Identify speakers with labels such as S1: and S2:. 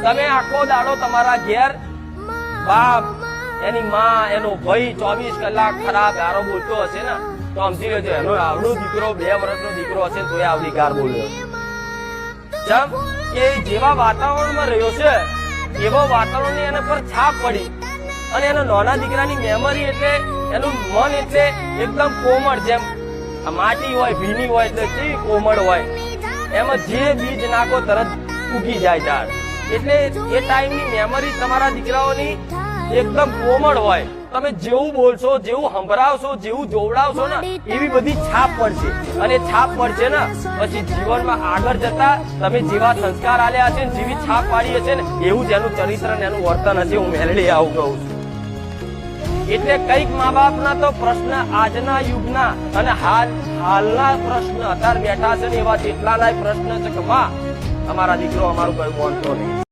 S1: તમે આખો દાડો તમારા ઘેર બાપ, એની માં, એનો ભાઈ 24 કલાક ખરાબ ગારો બોલતો હશે ને, તો સમજી લેજો એનો આવડો દીકરો 2 વર્ષનો દીકરો હશે તો એ આવડી ગાર બોલ્યો. જેમ કે જેવા વાતાવરણમાં રહ્યો છે એવો વાતાવરણની એના પર છાપ પડી, અને એના નાના દીકરાની મેમરી એટલે એનું મન એટલે એકદમ કોમળ, જેમ માટી હોય ભીની હોય એટલે કેવી કોમળ હોય, એમાં જે બીજ નાખો તરત ઉગી જાય ઝાડ. એટલે એ ટાઈમની મેમરી તમારા દીકરાઓની એકદમ કોમળ હોય. તમે જેવું બોલશો, જેવું સંભળાવશો, જેવું જોવડાવશો ને એવી બધી છાપ પડશે, અને છાપ પડશે ને પછી જીવનમાં આગળ જતા તમે જેવા સંસ્કાર આલ્યા હશે, જેવી છાપ પાડી હશે ને એવું જ એનું ચરિત્ર ને એનું વર્તન હશે. હું મેલડી આવું કહું છું. એટલે કઈક મા બાપના તો પ્રશ્ન આજના યુગના અને હાલના પ્રશ્ન અત્યારે બેઠા છે ને એવા જેટલાના પ્રશ્ન છે કે માં અમારા દીકરો અમારું કયું માનતો નહીં.